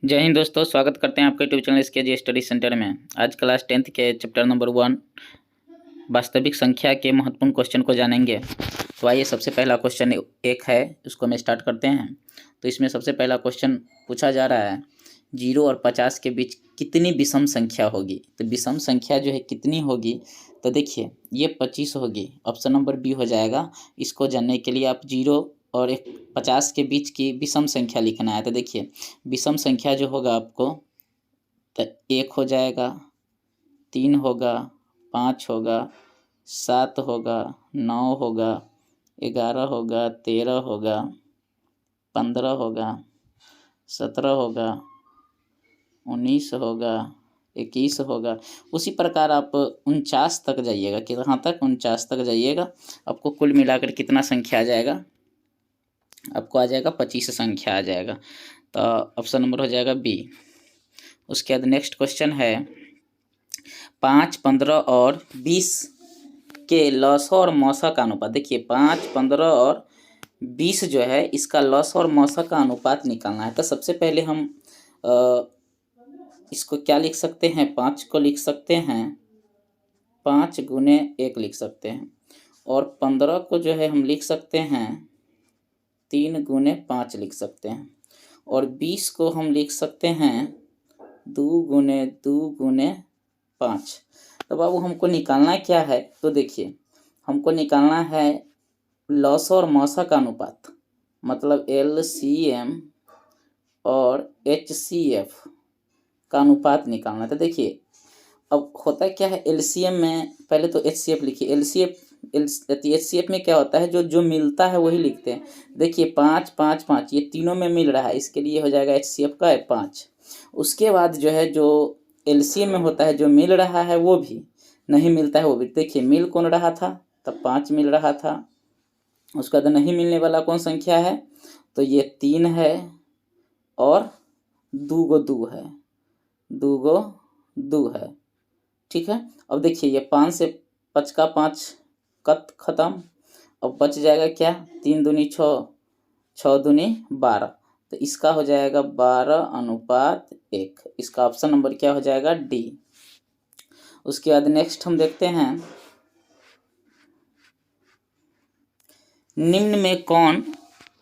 जय हिंद दोस्तों, स्वागत करते हैं आपके यूट्यूब चैनल इसके जी स्टडी सेंटर में। आज क्लास 10th के चैप्टर नंबर 1 वास्तविक संख्या के महत्वपूर्ण क्वेश्चन को जानेंगे। तो आइए, सबसे पहला क्वेश्चन एक है, उसको हम स्टार्ट करते हैं। तो इसमें सबसे पहला क्वेश्चन पूछा जा रहा है, 0 और 50 के बीच कितनी विषम संख्या होगी। तो विषम संख्या जो है कितनी होगी, तो देखिए ये 25 होगी। ऑप्शन नंबर बी हो जाएगा। इसको जानने के लिए आप 0 और 50 के बीच की विषम संख्या लिखना है। तो देखिए विषम संख्या जो होगा आपको, तो 1 हो जाएगा, 3 होगा, 5 होगा, 7 होगा, 9 होगा, 11 होगा, 13 होगा, 15 होगा, 17 होगा, 19 होगा, 21 होगा। उसी प्रकार आप 49 तक जाइएगा। कहाँ तक? 49 तक जाइएगा। आपको कुल मिलाकर कितना संख्या आ जाएगा? आपको आ जाएगा 25 संख्या आ जाएगा। तो ऑप्शन नंबर हो जाएगा बी। उसके बाद नेक्स्ट क्वेश्चन है, 5, 15 और 20 के लौसा और मौसा का अनुपात। देखिए 5, 15 और 20 जो है, इसका लौसा और मौसा का अनुपात निकालना है। तो सबसे पहले हम इसको क्या लिख सकते हैं? 5 को लिख सकते हैं 5 गुने 1 लिख सकते हैं, और 15 को जो है हम लिख सकते हैं 3 गुने 5 लिख सकते हैं, और 20 को हम लिख सकते हैं 2 गुने 2 गुने 5। तो बाबू हमको निकालना क्या है? तो देखिए हमको निकालना है लौसा और मौसा का अनुपात, मतलब LCM और HCF का अनुपात निकालना है। तो देखिए अब होता क्या है, LCM में पहले तो HCF लिखिए। HCF में क्या होता है, जो मिलता है वही लिखते हैं। देखिए 5, 5, 5 ये तीनों में मिल रहा है, इसके लिए हो जाएगा HCF का 5। उसके बाद जो है, जो LCM में होता है, जो मिल रहा है वो भी, नहीं मिलता है वो भी। देखिए मिल कौन रहा था? तब 5 मिल रहा था। उसके बाद नहीं मिलने वाला कौन संख्या है? तो ये 3 है, और 2 गो 2 है, 2 गो 2 है। ठीक है। अब देखिए ये 5 से 5 का 5 कत खत्म। अब बच जाएगा क्या? 3 दूनी 6, 6 दूनी 12। तो इसका हो जाएगा 12:1। इसका ऑप्शन नंबर क्या हो जाएगा? डी। उसके बाद नेक्स्ट हम देखते हैं, निम्न में कौन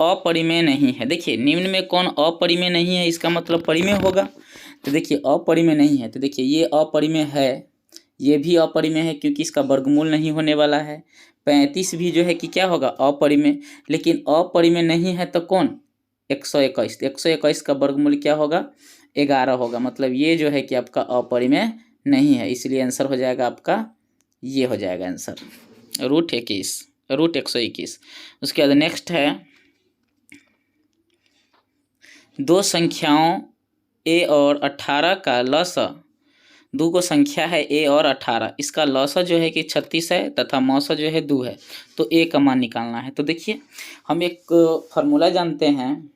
अपरिमेय नहीं है। देखिए निम्न में कौन अपरिमेय नहीं है, इसका मतलब परिमेय होगा। तो देखिए अपरिमेय नहीं है, तो देखिए ये अपरिमेय है, ये भी अपरिमेय है क्योंकि इसका वर्गमूल नहीं होने वाला है। 35 भी जो है कि क्या होगा? अपरिमेय। लेकिन अपरिमेय नहीं है तो कौन? 121। 121 का वर्गमूल क्या होगा? 11 होगा। मतलब ये जो है कि आपका अपरिमेय नहीं है, इसलिए आंसर हो जाएगा आपका, ये हो जाएगा आंसर √21, √121। उसके बाद नेक्स्ट है, दो संख्याओं a और 18 का लौसा। दो को संख्या है a और 18, इसका लौसा जो है कि 36 है तथा मौसा जो है 2 है। तो a का मान निकालना है। तो देखिए हम एक फार्मूला जानते हैं,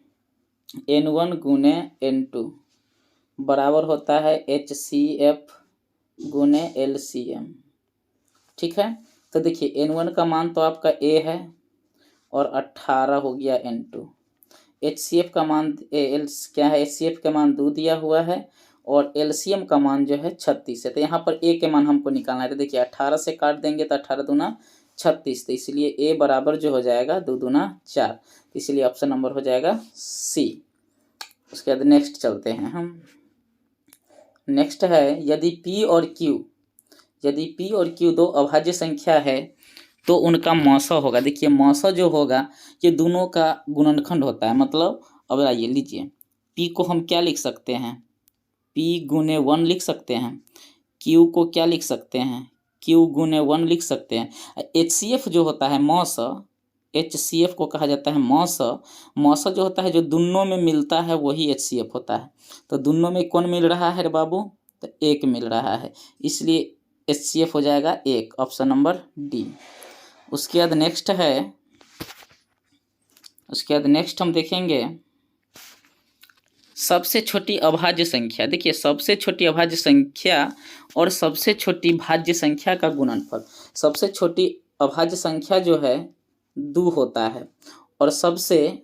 n1 गुने n2 बराबर होता है HCF गुने LCM। ठीक है। तो देखिए n1 का मान तो आपका a है, और 18 हो गया n2। HCF का मान क्या है? HCF का मान 2 दिया हुआ है, और LCM का मान जो है 36 है। तो यहाँ पर a के मान हमको निकालना है। तो देखिए 18 से काट देंगे तो 18 दूना 36, तो इसलिए a बराबर जो हो जाएगा 2 दूना 4। तो इसलिए ऑप्शन नंबर हो जाएगा C। उसके बाद नेक्स्ट चलते हैं हम। नेक्स्ट है, यदि P और Q दो अभाज्य संख्या है तो उनका मौसा होगा। देखिए मौसा जो होगा, ये दोनों का गुणनखंड होता है। मतलब अब आइए लीजिए, P को हम क्या लिख सकते हैं? P गुने 1 लिख सकते हैं। Q को क्या लिख सकते हैं? Q गुने 1 लिख सकते हैं। HCF जो होता है मौसा, HCF को कहा जाता है मौसा। मौसा जो होता है, जो दोनों में मिलता है वही HCF होता है। तो दोनों में कौन मिल रहा है रे बाबू? तो 1 मिल रहा है, इसलिए HCF हो जाएगा 1, ऑप्शन नंबर डी। उसके बाद नेक्स्ट हम देखेंगे, सबसे छोटी अभाज्य संख्या। देखिए सबसे छोटी अभाज्य संख्या और सबसे छोटी भाज्य संख्या का गुणनफल। सबसे छोटी अभाज्य संख्या जो है 2 होता है, और सबसे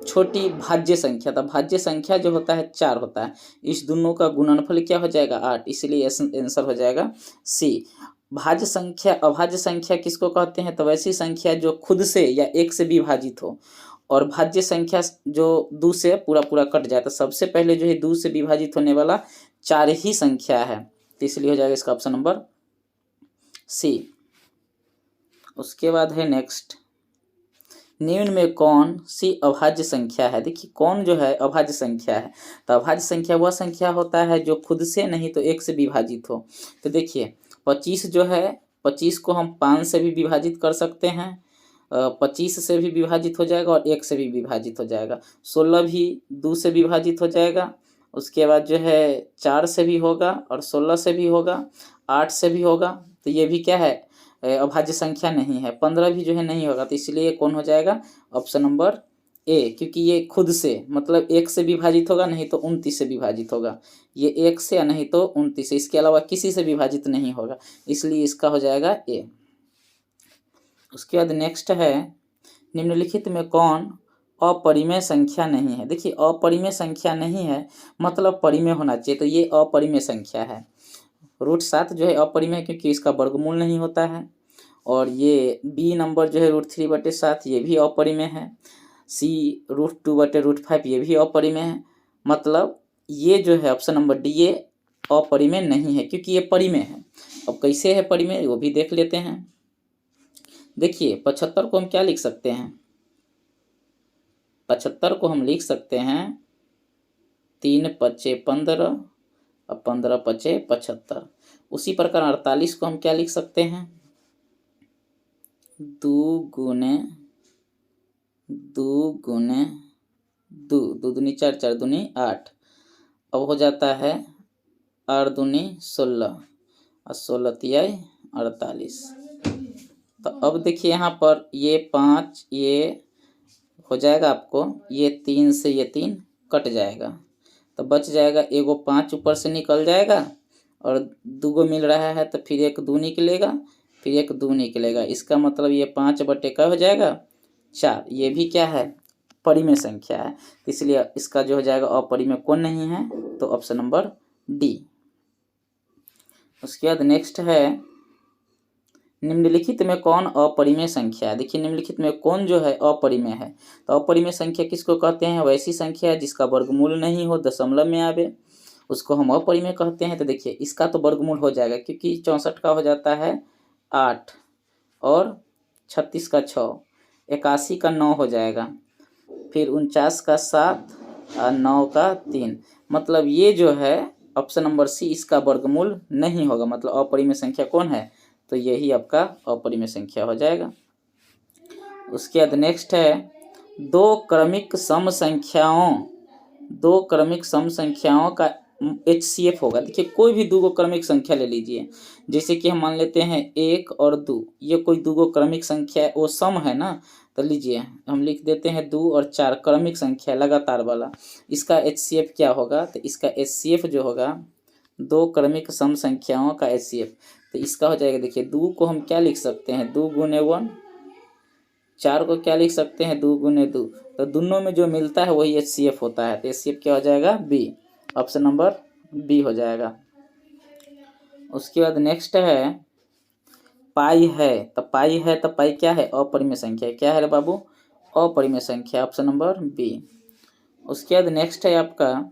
छोटी भाज्य संख्या, तो भाज्य संख्या जो होता है 4 होता है, इस दोनों का गुणनफल क्या हो जाएगा 8, इसलिए आंसर हो जाएगा सी। भाज्य संख्या अभाज्य संख्या किसको कहते हैं, तो वैसी संख्या जो खुद से या एक से विभाजित हो, और भाज्य संख्या जो 2 से पूरा पूरा कट जाए। तो सबसे पहले जो है 2 से विभाजित होने वाला 4 ही संख्या है, तो इसलिए हो जाएगा इसका ऑप्शन नंबर सी। उसके बाद है नेक्स्ट, निम्न में कौन सी अभाज्य संख्या है। देखिए कौन जो है अभाज्य संख्या है, तो अभाज्य संख्या वह संख्या होता है जो खुद से नहीं तो एक से विभाजित हो। तो देखिए 25 जो है, 25 को हम 5 से भी विभाजित कर सकते हैं, 25 से भी विभाजित हो जाएगा और 1 से भी विभाजित हो जाएगा। 16 भी 2 से विभाजित हो जाएगा, उसके बाद जो है 4 से भी होगा और 16 से भी होगा, 8 से भी होगा। तो ये भी क्या है अभाज्य संख्या नहीं है। 15 भी जो है नहीं होगा, तो इसलिए कौन हो जाएगा ऑप्शन नंबर ए, क्योंकि ये खुद से मतलब 1 से विभाजित होगा, नहीं तो 29 से विभाजित होगा। ये 1 से या नहीं तो 29 से, इसके अलावा किसी से विभाजित नहीं होगा, इसलिए इसका हो जाएगा ए। उसके बाद नेक्स्ट है, निम्नलिखित में कौन अपरिमेय संख्या नहीं है। देखिए अपरिमेय संख्या नहीं है मतलब परिमेय होना चाहिए, तो ये अपरिमेय संख्या है। √7 जो है अपरिमेय है क्योंकि इसका वर्गमूल नहीं होता है, और ये बी नंबर जो है √3/7 ये भी अपरिमेय है, सी √2/5 ये भी अपरिमेय है। मतलब ये जो है ऑप्शन नंबर डी ये अपरिमेय नहीं है, क्योंकि ये परिमेय है। अब कैसे है परिमेय वो भी देख लेते हैं। देखिए 75 को हम क्या लिख सकते हैं, 75 को हम लिख सकते हैं 3 × 5 = 15 और 15 × 5 = 75। उसी प्रकार 48 को हम क्या लिख सकते हैं, 2 × 2 × 2, 2 दूनी 4, 4 दूनी 8। अब हो जाता है 8 दूनी 16 और 16 तिहाई 48। तो अब देखिए यहाँ पर ये 5 ये हो जाएगा आपको, ये 3 से ये 3 कट जाएगा, तो बच जाएगा एगो 5 ऊपर से निकल जाएगा और 2 गो मिल रहा है, तो फिर 1 2 निकलेगा, फिर 1 2 निकलेगा। इसका मतलब ये 5 बटे का हो जाएगा 4। ये भी क्या है परिमेय संख्या है, इसलिए इसका जो हो जाएगा अपरिमेय कौन नहीं है, तो ऑप्शन नंबर डी। उसके बाद नेक्स्ट है, निम्नलिखित में कौन अपरिमेय संख्या है। देखिए निम्नलिखित में कौन जो है अपरिमेय है, तो अपरिमेय संख्या किसको कहते हैं, वैसी संख्या है जिसका वर्गमूल नहीं हो, दशमलव में आवे, उसको हम अपरिमेय कहते हैं। तो देखिए इसका तो वर्गमूल हो जाएगा, क्योंकि 64 का हो जाता है 8 और 36 का 6, 81 का 9 हो जाएगा, फिर 49 का 7 और 9 का 3। मतलब ये जो है ऑप्शन नंबर सी इसका वर्गमूल नहीं होगा, मतलब अपरिमेय संख्या कौन है, तो यही आपका अपरिमेय संख्या हो जाएगा। उसके बाद नेक्स्ट है, दो क्रमिक सम संख्याओं का HCF होगा। देखिए कोई भी 2 क्रमिक संख्या ले लीजिए, जैसे कि हम मान लेते हैं 1 और 2, ये कोई 2 क्रमिक संख्या है, वो सम है ना, तो लीजिए हम लिख देते हैं 2 और 4 क्रमिक संख्या लगातार वाला, इसका HCF क्या होगा, तो इसका HCF जो होगा 2 क्रमिक सम संख्याओं का HCF, तो इसका हो जाएगा, देखिए 2 को हम क्या लिख सकते हैं 2 × 1, 4 को क्या लिख सकते हैं 2 × 2, तो दोनों में जो मिलता है वही HCF होता है, तो HCF क्या हो जाएगा बी, ऑप्शन नंबर बी हो जाएगा। उसके बाद नेक्स्ट है, पाई है, तो पाई क्या है अपरिमेय संख्या, क्या है रे बाबू अपरिमेय संख्या, ऑप्शन नंबर बी। उसके बाद नेक्स्ट है आपका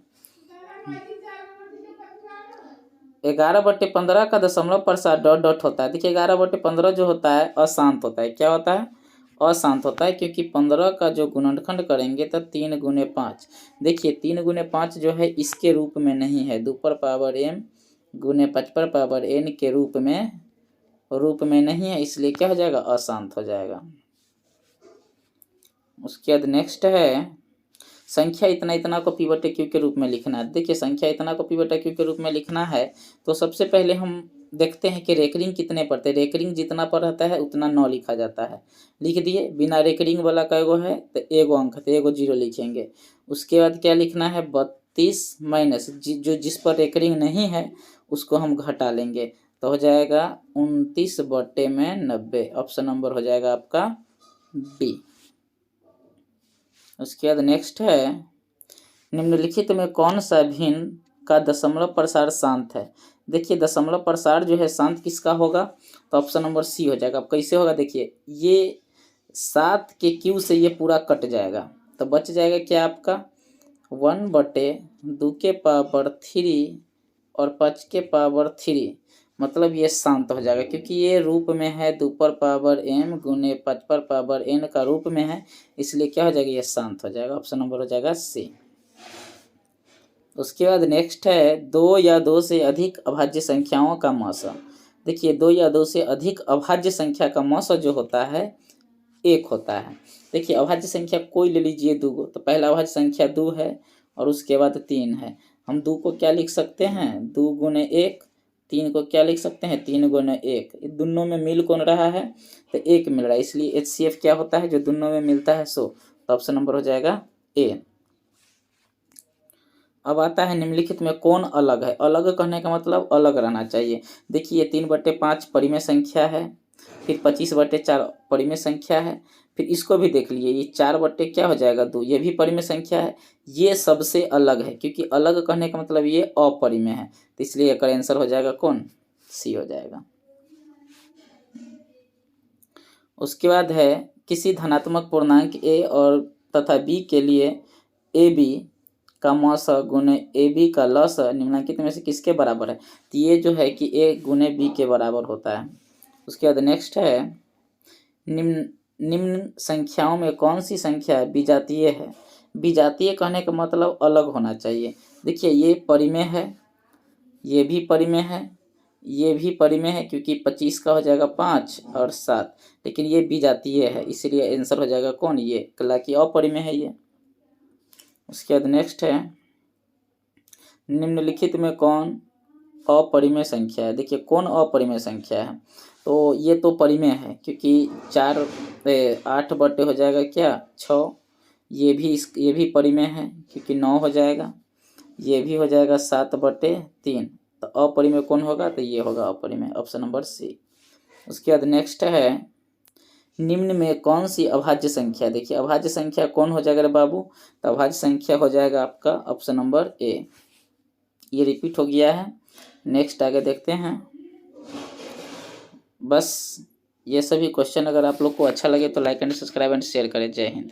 11/15 का दशमलव प्रसार ... होता है। देखिए 11/15 जो होता है अशांत होता है, क्या होता है अशांत होता है, क्योंकि 15 का जो गुणनखंड करेंगे तो 3 × 5। देखिए 3 × 5 जो है इसके रूप में नहीं है, 2m × 5n के रूप में नहीं है, इसलिए क्या हो जाएगा अशांत हो जाएगा। उसके बाद नेक्स्ट है, संख्या इतना इतना को p/q के रूप में लिखना है। देखिए संख्या इतना को p/q के रूप में लिखना है, तो सबसे पहले हम देखते हैं कि रेकरिंग कितने पड़ते हैं। रेकरिंग जितना पर रहता है उतना 9 लिखा जाता है, लिख दिए। बिना रेकरिंग वाला कैगो है तो एगो अंक, तो एगो 0 लिखेंगे। उसके बाद क्या लिखना है 32 माइनस जो जिस पर रेकरिंग नहीं है उसको हम घटा लेंगे, तो हो जाएगा 29/90, ऑप्शन नंबर हो जाएगा आपका बी। उसके बाद नेक्स्ट है, निम्नलिखित में कौन सा भिन्न का दशमलव प्रसार शांत है। देखिए दशमलव प्रसार जो है शांत किसका होगा, तो ऑप्शन नंबर सी हो जाएगा। अब कैसे होगा, देखिए ये 7 के क्यू से ये पूरा कट जाएगा, तो बच जाएगा क्या आपका 1/2 के पावर 3 और 5 के पावर 3, मतलब ये शांत हो जाएगा क्योंकि ये रूप में है 2 पर पावर m गुने 5 पर पावर n का रूप में है, इसलिए क्या हो जाएगा, ये शांत हो जाएगा। ऑप्शन नंबर हो जाएगा सी। उसके बाद नेक्स्ट है 2 या 2 से अधिक अभाज्य संख्याओं का मौसा। देखिए 2 या 2 से अधिक अभाज्य संख्या का मौसा जो होता है 1 होता है। देखिए अभाज्य संख्या कोई ले लीजिए 2 को, तो पहला अभाज्य संख्या 2 है और उसके बाद 3 है। हम 2 को क्या लिख सकते हैं, 2 गुने 1, 3 को क्या लिख सकते हैं, 3 गुने 1। ये दोनों में मिल कौन रहा है, तो 1 मिल रहा है, इसलिए HCF क्या होता है, जो दोनों में मिलता है 100। तो ऑप्शन नंबर हो जाएगा ए। अब आता है निम्नलिखित में कौन अलग है। अलग कहने का मतलब अलग रहना चाहिए। देखिए 3/5 परिमेय संख्या है, फिर 25/4 परिमेय संख्या है, फिर इसको भी देख लीजिए ये 4 क्या हो जाएगा 2, ये भी परिमेय संख्या है। ये सबसे अलग है क्योंकि अलग कहने का मतलब ये अपरिमेय है, तो इसलिए इसका आंसर हो जाएगा कौन, सी हो जाएगा। उसके बाद है किसी धनात्मक पूर्णांक a और तथा b के लिए ab का मौसा गुने AB का लसा निम्नलिखित में से किसके बराबर है। तो ये जो है कि A गुने B के बराबर होता है। उसके बाद नेक्स्ट है निम्न संख्याओं में कौन सी संख्या विजातीय है। विजातीय कहने का मतलब अलग होना चाहिए। देखिए ये परिमेय है, ये भी परिमेय है, ये भी परिमेय है क्योंकि 25 का हो जाएगा 5 और 7, लेकिन ये विजातीय है, इसलिए आंसर हो जाएगा कौन, ये, हालांकि अपरिमेय है ये। उसके बाद नेक्स्ट है निम्नलिखित में कौन अपरिमेय संख्या है। देखिए कौन अपरिमेय संख्या है, तो ये तो परिमेय है क्योंकि 8 हो जाएगा क्या 6, ये भी परिमेय है क्योंकि 9 हो जाएगा, ये भी हो जाएगा 7/3। तो अपरिमेय कौन होगा, तो ये होगा अपरिमेय, ऑप्शन नंबर सी। उसके बाद नेक्स्ट है निम्न में कौन सी अभाज्य संख्या। देखिए अभाज्य संख्या कौन हो जाएगा बाबू, तो अभाज्य संख्या हो जाएगा आपका ऑप्शन नंबर ए। ये रिपीट हो गया है। नेक्स्ट आगे देखते हैं। बस ये सभी क्वेश्चन अगर आप लोग को अच्छा लगे तो like and subscribe and share करें। जय हिंद।